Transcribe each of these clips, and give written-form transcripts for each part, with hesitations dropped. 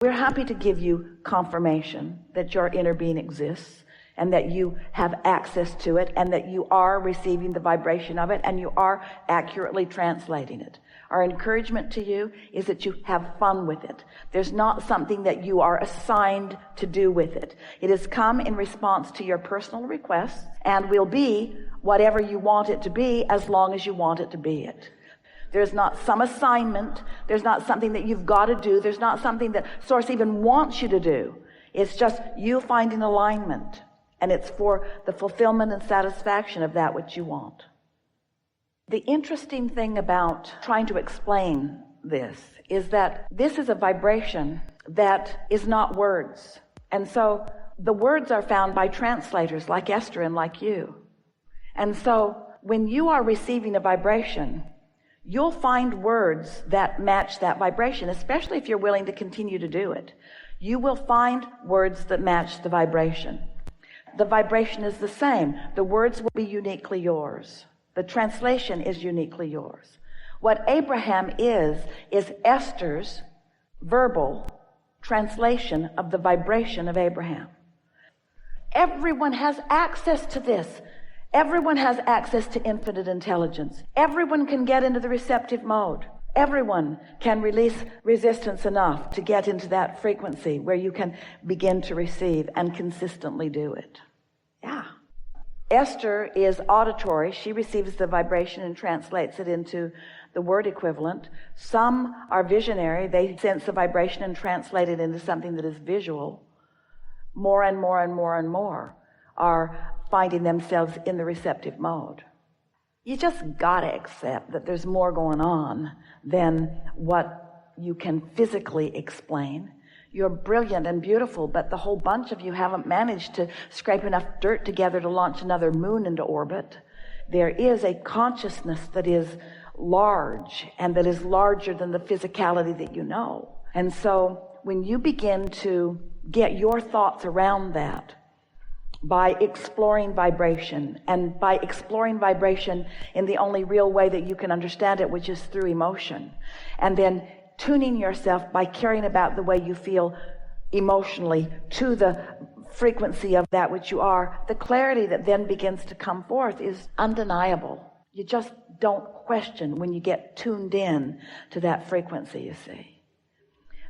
We're happy to give you confirmation that your inner being exists and that you have access to it and that you are receiving the vibration of it and you are accurately translating it. Our encouragement to you is that you have fun with it. There's not something that you are assigned to do with it. It has come in response to your personal requests and will be whatever you want it to be as long as you want it to be it. There's not some assignment. There's not something that you've got to do. There's not something that Source even wants you to do. It's just you finding alignment, and it's for the fulfillment and satisfaction of that which you want. The interesting thing about trying to explain this is that this is a vibration that is not words. And so the words are found by translators like Esther and like you. And so when you are receiving a vibration, you'll find words that match that vibration, especially if you're willing to continue to do it. You will find words that match the vibration. The vibration is the same. The words will be uniquely yours. The translation is uniquely yours. What Abraham is Esther's verbal translation of the vibration of Abraham. Everyone has access to this. Everyone has access to infinite intelligence. Everyone can get into the receptive mode. Everyone can release resistance enough to get into that frequency where you can begin to receive and consistently do it. Yeah. Esther is auditory. She receives the vibration and translates it into the word equivalent. Some are visionary. They sense the vibration and translate it into something that is visual. More and more and more and more are finding themselves in the receptive mode. You just gotta accept that there's more going on than what you can physically explain. You're brilliant and beautiful, but the whole bunch of you haven't managed to scrape enough dirt together to launch another moon into orbit. There is a consciousness that is large and that is larger than the physicality that you know. And so when you begin to get your thoughts around that, by exploring vibration, and by exploring vibration in the only real way that you can understand it, which is through emotion, and then tuning yourself by caring about the way you feel emotionally to the frequency of that which you are, the clarity that then begins to come forth is undeniable. You just don't question when you get tuned in to that frequency, you see.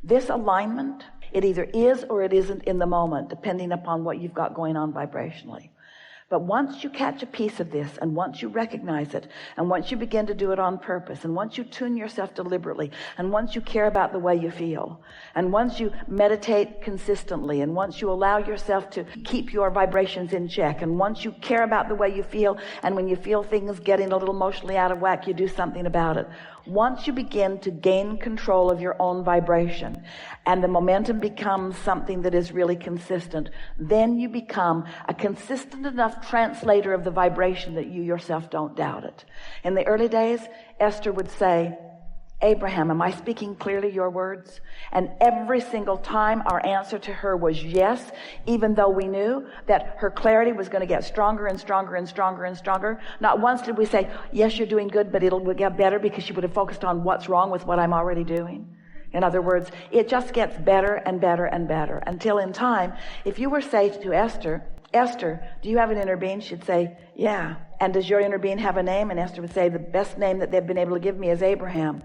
This alignment, it either is or it isn't in the moment, depending upon what you've got going on vibrationally. But once you catch a piece of this, and once you recognize it, and once you begin to do it on purpose, and once you tune yourself deliberately, and once you care about the way you feel, and once you meditate consistently, and once you allow yourself to keep your vibrations in check, and once you care about the way you feel, and when you feel things getting a little emotionally out of whack, you do something about it. Once you begin to gain control of your own vibration and the momentum becomes something that is really consistent, then you become a consistent enough translator of the vibration that you yourself don't doubt it. In the early days, Esther would say, Abraham, am I speaking clearly your words? And every single time our answer to her was yes, even though we knew that her clarity was going to get stronger and stronger and stronger and stronger. Not once did we say, yes, you're doing good, but it'll get better, because she would have focused on what's wrong with what I'm already doing. In other words, it just gets better and better and better until in time, if you were say to Esther, Esther, do you have an inner being? She'd say, yeah. And does your inner being have a name? And Esther would say, the best name that they've been able to give me is Abraham.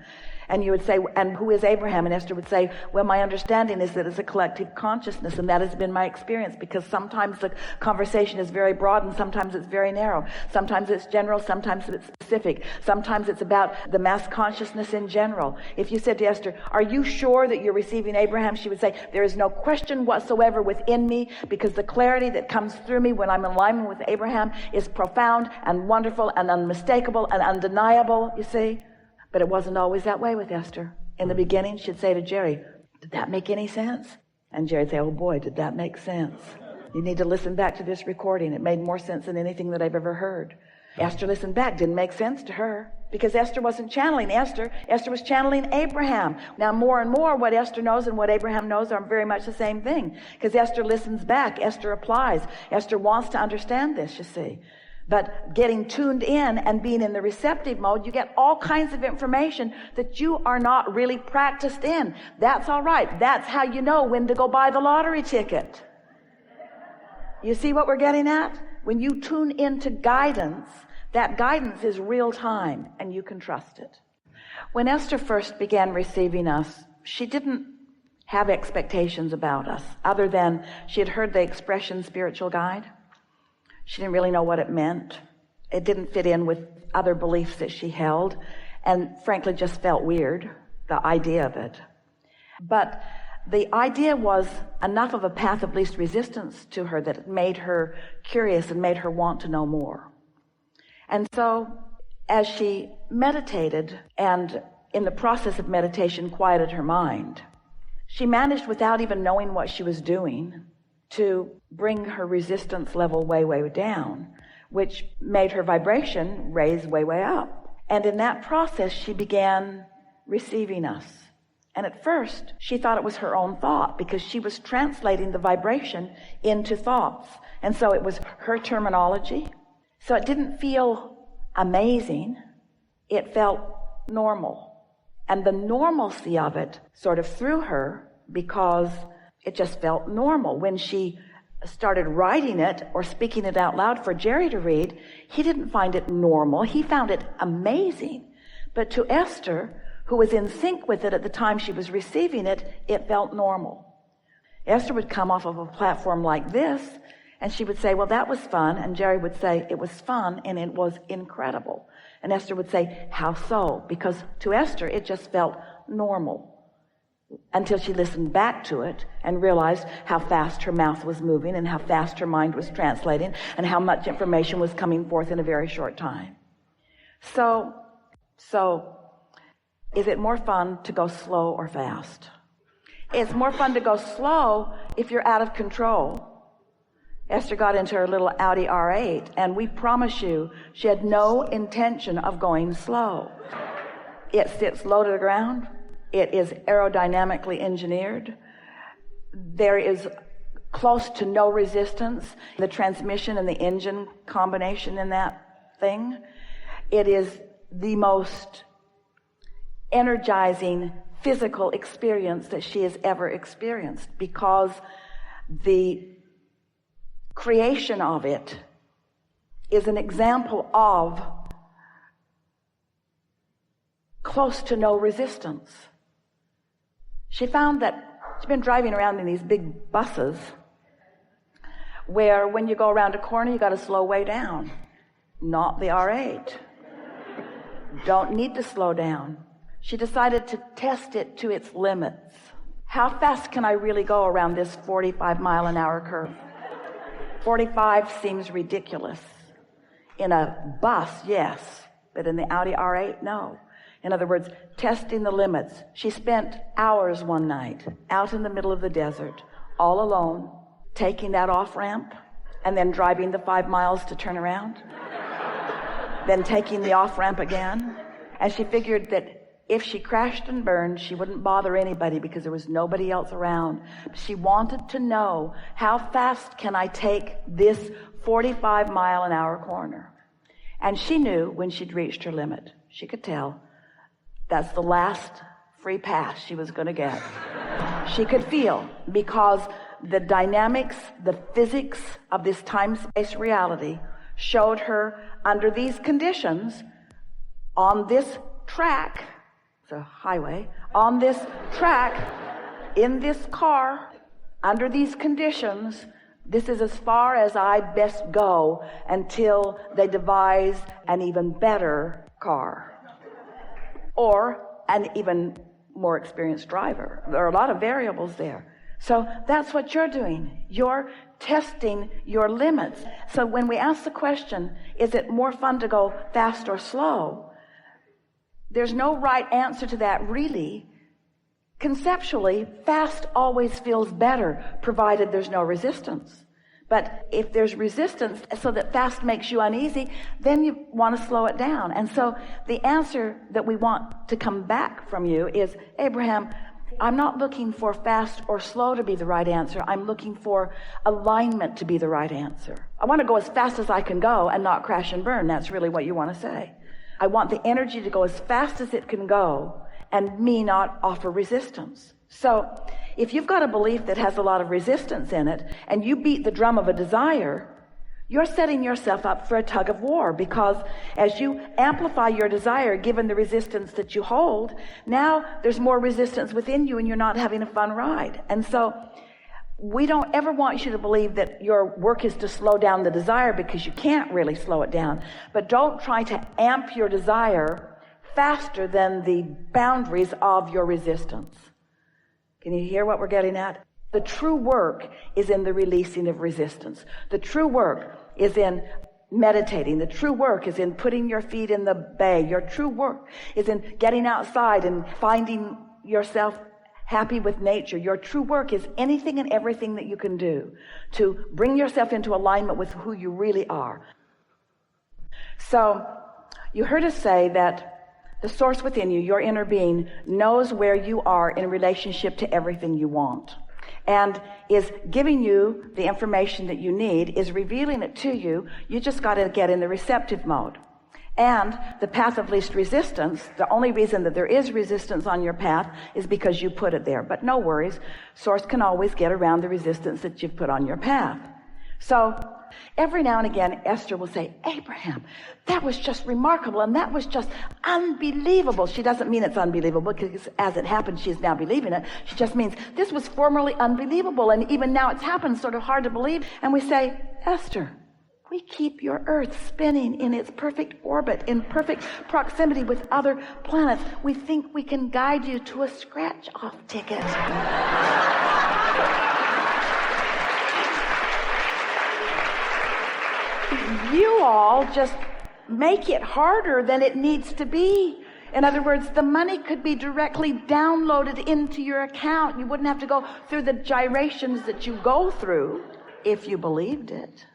And you would say, and who is Abraham? And Esther would say, well, my understanding is that it's a collective consciousness, and that has been my experience, because sometimes the conversation is very broad and sometimes it's very narrow. Sometimes it's general, sometimes it's specific. Sometimes it's about the mass consciousness in general. If you said to Esther, are you sure that you're receiving Abraham? She would say, there is no question whatsoever within me, because the clarity that comes through me when I'm in alignment with Abraham is profound and wonderful and unmistakable and undeniable, you see. But it wasn't always that way with Esther. In the beginning, she'd say to Jerry, did that make any sense? And Jerry'd say, oh boy, did that make sense? You need to listen back to this recording. It made more sense than anything that I've ever heard. Esther listened back. Didn't make sense to her, because Esther wasn't channeling Esther. Esther was channeling Abraham. Now, more and more, what Esther knows and what Abraham knows are very much the same thing, because Esther listens back. Esther applies. Esther wants to understand this, you see. But getting tuned in and being in the receptive mode, you get all kinds of information that you are not really practiced in. That's all right. That's how you know when to go buy the lottery ticket. You see what we're getting at? When you tune into guidance, that guidance is real time and you can trust it. When Esther first began receiving us, she didn't have expectations about us other than she had heard the expression spiritual guide. She didn't really know what it meant. It didn't fit in with other beliefs that she held, and frankly just felt weird, the idea of it. But the idea was enough of a path of least resistance to her that it made her curious and made her want to know more. And so as she meditated and in the process of meditation quieted her mind, she managed, without even knowing what she was doing, to bring her resistance level way, way down, which made her vibration raise way, way up. And in that process, she began receiving us. And at first, she thought it was her own thought because she was translating the vibration into thoughts. And so it was her terminology. So it didn't feel amazing. It felt normal. And the normalcy of it sort of threw her because it just felt normal. When she started writing it or speaking it out loud for Jerry to read, he didn't find it normal. He found it amazing. But to Esther, who was in sync with it at the time she was receiving it, it felt normal. Esther would come off of a platform like this, and she would say, well, that was fun. And Jerry would say, it was fun and it was incredible. And Esther would say, how so? Because to Esther, it just felt normal. Until she listened back to it and realized how fast her mouth was moving and how fast her mind was translating and how much information was coming forth in a very short time. So is it more fun to go slow or fast? It's more fun to go slow if you're out of control. Esther got into her little Audi R8, and we promise you she had no intention of going slow. It sits low to the ground. It is aerodynamically engineered. There is close to no resistance. The transmission and the engine combination in that thing. It is the most energizing physical experience that she has ever experienced, because the creation of it is an example of close to no resistance. She found that she's been driving around in these big buses where when you go around a corner, you got to slow way down. Not the R8. Don't need to slow down. She decided to test it to its limits. How fast can I really go around this 45-mile-an-hour curve? 45 seems ridiculous. In a bus, yes, but in the Audi R8, no. In other words, testing the limits. She spent hours one night out in the middle of the desert, all alone, taking that off-ramp and then driving the 5 miles to turn around, then taking the off-ramp again. And she figured that if she crashed and burned, she wouldn't bother anybody because there was nobody else around. She wanted to know, how fast can I take this 45-mile-an-hour corner? And she knew when she'd reached her limit. She could tell that's the last free pass she was going to get. She could feel, because the dynamics, the physics of this time-space reality showed her under these conditions, on this track, it's a highway, on this track, in this car, under these conditions, this is as far as I best go until they devise an even better car or an even more experienced driver. There are a lot of variables there. So that's what you're doing. You're testing your limits. So when we ask the question, is it more fun to go fast or slow? There's no right answer to that, really. Conceptually, fast always feels better, provided there's no resistance. But if there's resistance so that fast makes you uneasy, then you want to slow it down. And so the answer that we want to come back from you is, Abraham, I'm not looking for fast or slow to be the right answer. I'm looking for alignment to be the right answer. I want to go as fast as I can go and not crash and burn. That's really what you want to say. I want the energy to go as fast as it can go and me not offer resistance. So if you've got a belief that has a lot of resistance in it and you beat the drum of a desire, you're setting yourself up for a tug of war, because as you amplify your desire, given the resistance that you hold, now there's more resistance within you and you're not having a fun ride. And so we don't ever want you to believe that your work is to slow down the desire, because you can't really slow it down. But don't try to amp your desire faster than the boundaries of your resistance. Can you hear what we're getting at? The true work is in the releasing of resistance. The true work is in meditating. The true work is in putting your feet in the bay. Your true work is in getting outside and finding yourself happy with nature. Your true work is anything and everything that you can do to bring yourself into alignment with who you really are. So you heard us say that the source within you, your inner being, knows where you are in relationship to everything you want, and is giving you the information that you need, is revealing it to you. You just got to get in the receptive mode. And the path of least resistance, the only reason that there is resistance on your path is because you put it there. But no worries, Source can always get around the resistance that you've put on your path. So every now and again, Esther will say, Abraham, that was just remarkable, and that was just unbelievable. She doesn't mean it's unbelievable, because as it happened, she's now believing it. She just means this was formerly unbelievable, and even now it's happened, sort of hard to believe. And we say, Esther, we keep your earth spinning in its perfect orbit, in perfect proximity with other planets. We think we can guide you to a scratch-off ticket. You all just make it harder than it needs to be. In other words, the money could be directly downloaded into your account. You wouldn't have to go through the gyrations that you go through if you believed it.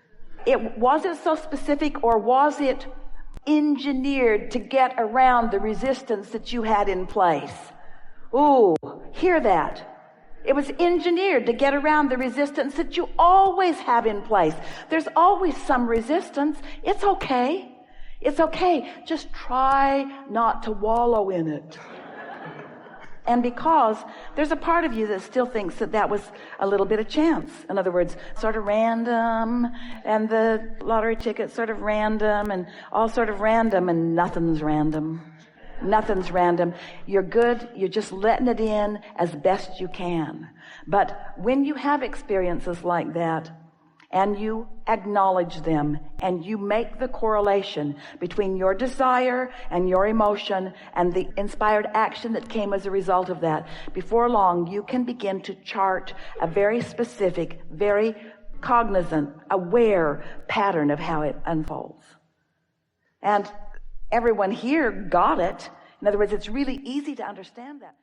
Was it so specific, or was it engineered to get around the resistance that you had in place? Ooh, hear that. It was engineered to get around the resistance that you always have in place. There's always some resistance. It's okay. It's okay. Just try not to wallow in it. And because there's a part of you that still thinks that that was a little bit of chance. In other words, sort of random, and the lottery ticket sort of random, and all sort of random, and nothing's random. Nothing's random. You're good. You're just letting it in as best you can. But when you have experiences like that, and you acknowledge them, and you make the correlation between your desire and your emotion and the inspired action that came as a result of that, before long you can begin to chart a very specific, very cognizant, aware pattern of how it unfolds. And everyone here got it. In other words, it's really easy to understand that.